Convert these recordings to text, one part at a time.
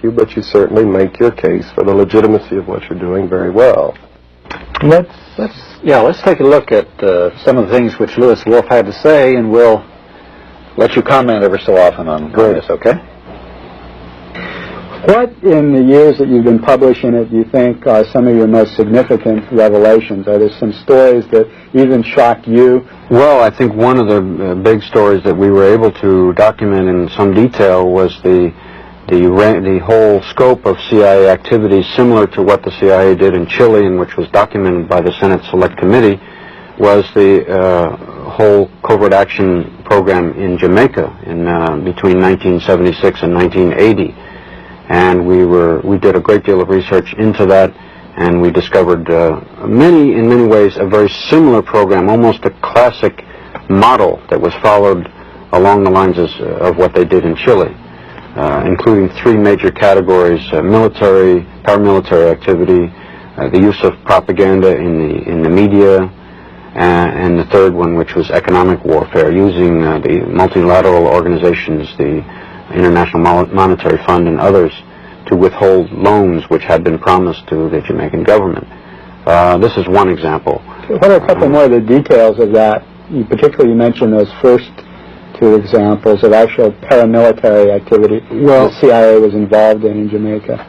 you, but you certainly make your case for the legitimacy of what you're doing very well. Let's take a look at some of the things which Louis Wolff had to say, and we'll let you comment ever so often on this, okay? What, in the years that you've been publishing it, do you think are some of your most significant revelations? Are there some stories that even shocked you? Well, I think one of the big stories that we were able to document in some detail was the whole scope of CIA activities similar to what the CIA did in Chile, and which was documented by the Senate Select Committee, was the whole covert action program in Jamaica in between 1976 and 1980. And we did a great deal of research into that, and we discovered in many ways a very similar program, almost a classic model that was followed along the lines of what they did in Chile, including three major categories: military, paramilitary activity, the use of propaganda in the media, and the third one, which was economic warfare, using the multilateral organizations, the International Monetary Fund and others, to withhold loans which had been promised to the Jamaican government. This is one example. What are a couple more of the details of that? You mentioned those first two examples of actual paramilitary activity the CIA was involved in Jamaica.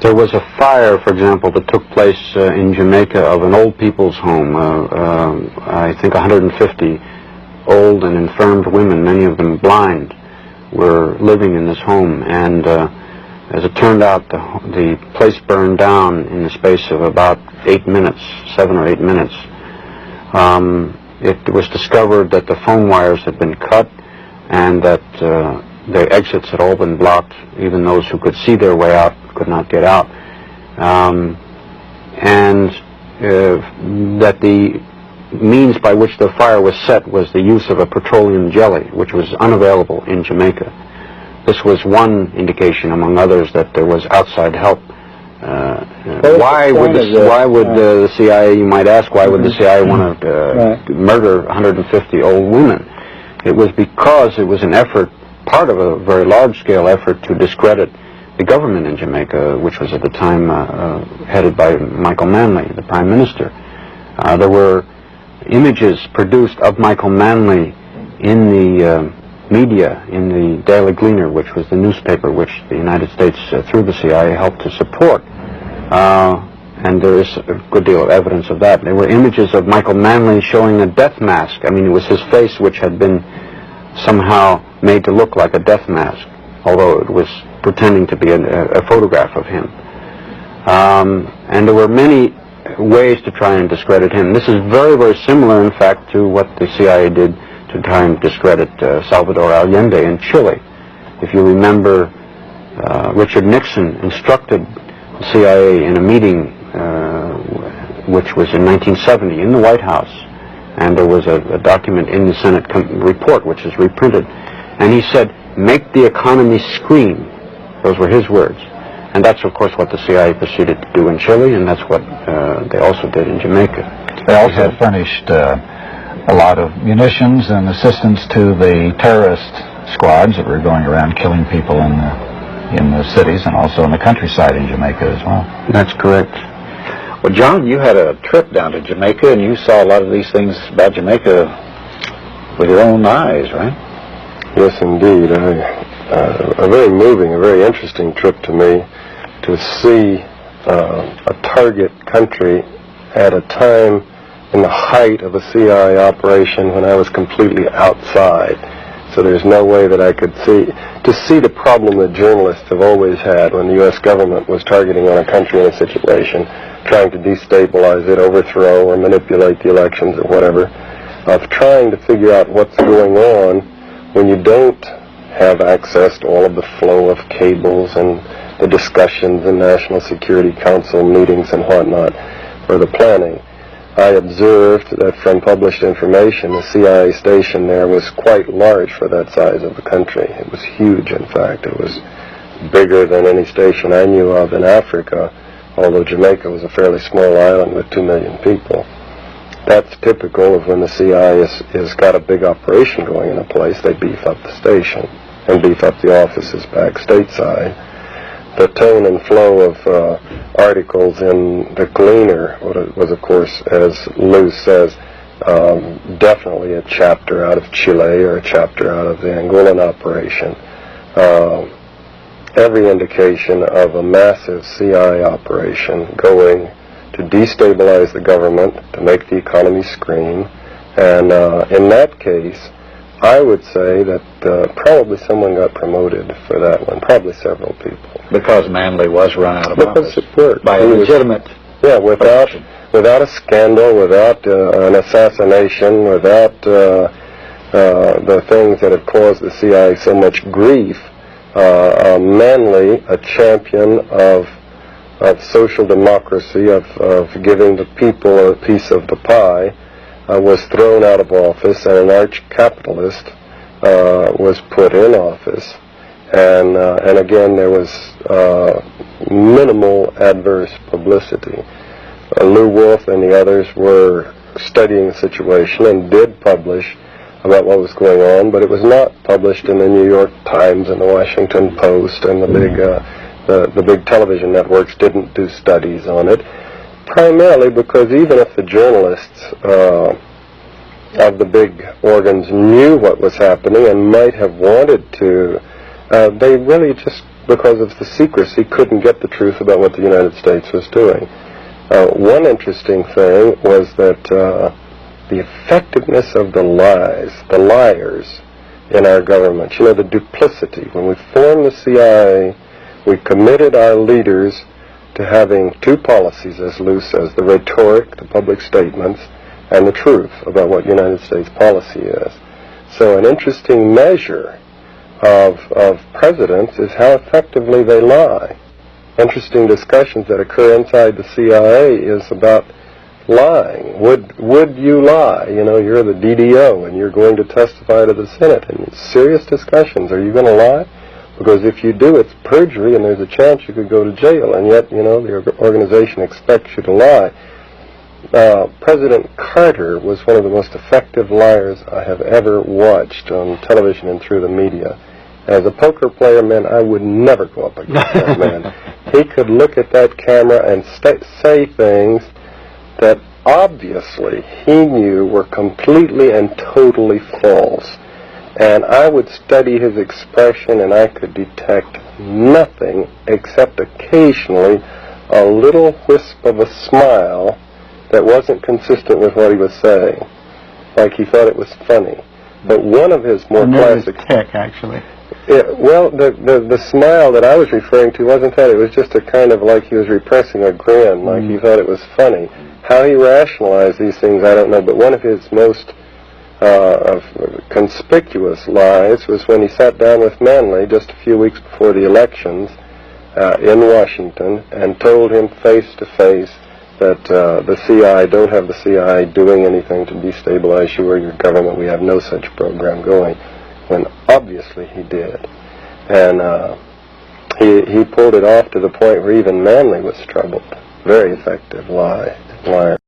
There was a fire, for example, that took place in Jamaica of an old people's home. I think 150 old and infirmed women, many of them blind, were living in this home, and as it turned out, the place burned down in the space of about 7 or 8 minutes. It was discovered that the phone wires had been cut, and that the exits had all been blocked. Even those who could see their way out could not get out, and that the means by which the fire was set was the use of a petroleum jelly, which was unavailable in Jamaica. This was one indication, among others, that there was outside help. Why would the CIA, you might ask, why would the CIA want to murder 150 old women? It was because it was an effort, part of a very large-scale effort, to discredit the government in Jamaica, which was at the time headed by Michael Manley, the Prime Minister. There were images produced of Michael Manley in the media, in the Daily Gleaner, which was the newspaper which the United States, through the CIA, helped to support. And there is a good deal of evidence of that. There were images of Michael Manley showing a death mask. I mean, it was his face which had been somehow made to look like a death mask, although it was pretending to be a photograph of him. And there were many ways to try and discredit him. This is very, very similar, in fact, to what the CIA did to try and discredit Salvador Allende in Chile. If you remember, Richard Nixon instructed the CIA in a meeting which was in 1970 in the White House, and there was a document in the Senate report which is reprinted, and he said, "Make the economy scream." Those were his words. And that's, of course, what the CIA proceeded to do in Chile, and that's what they also did in Jamaica. They also furnished a lot of munitions and assistance to the terrorist squads that were going around killing people in the cities and also in the countryside in Jamaica as well. That's correct. Well, John, you had a trip down to Jamaica, and you saw a lot of these things about Jamaica with your own eyes, right? Yes, indeed. A very moving, a very interesting trip to me, to see a target country at a time in the height of a CIA operation when I was completely outside. So there's no way that I could see the problem that journalists have always had when the U.S. government was targeting on a country in a situation, trying to destabilize it, overthrow, or manipulate the elections or whatever, of trying to figure out what's going on when you don't have access to all of the flow of cables and the discussions in National Security Council meetings and whatnot for the planning. I observed that from published information, the CIA station there was quite large for that size of a country. It was huge, in fact. It was bigger than any station I knew of in Africa, although Jamaica was a fairly small island with 2 million people. That's typical of when the CIA has got a big operation going in a place. They beef up the station and beef up the offices back stateside. the tone and flow of articles in the Gleaner was, of course, as Lou says, definitely a chapter out of Chile or a chapter out of the Angolan operation. Every indication of a massive CIA operation going to destabilize the government, to make the economy scream. And in that case, I would say that probably someone got promoted for that one, probably several people. Because Manley was run out of office Because it worked. by a legitimate... Yeah, without a scandal, without an assassination, without the things that have caused the CIA so much grief, Manley, a champion of social democracy, of giving the people a piece of the pie, was thrown out of office, and an arch-capitalist was put in office. And again, there was minimal adverse publicity. Lew Wolf and the others were studying the situation and did publish about what was going on, but it was not published in the New York Times and the Washington Post, and the big television networks didn't do studies on it, primarily because even if the journalists of the big organs knew what was happening and might have wanted to, they really just, because of the secrecy, couldn't get the truth about what the United States was doing. One interesting thing was that the effectiveness of the liars in our government, the duplicity. When we formed the CIA, we committed our leaders to having two policies, as Lou says, the rhetoric, the public statements, and the truth about what United States policy is. So an interesting measure of presidents is how effectively they lie. Interesting discussions that occur inside the CIA is about lying. Would you lie? You're the DDO and you're going to testify to the Senate. And serious discussions. Are you going to lie? Because if you do, it's perjury and there's a chance you could go to jail. And yet, the organization expects you to lie. President Carter was one of the most effective liars I have ever watched on television and through the media. As a poker player, man, I would never go up against that man. He could look at that camera and say things that obviously he knew were completely and totally false. And I would study his expression and I could detect nothing except occasionally a little wisp of a smile that wasn't consistent with what he was saying. Like he thought it was funny. But one of his more classic... tick, actually. Yeah, well, the smile that I was referring to wasn't that. It was just a kind of like he was repressing a grin, like he thought it was funny. How he rationalized these things, I don't know, but one of his most conspicuous lies was when he sat down with Manley just a few weeks before the elections in Washington and told him face to face that the CIA, don't have the CIA doing anything to destabilize you or your government. We have no such program going. When obviously he did. And he pulled it off to the point where even Manley was troubled. Very effective liar.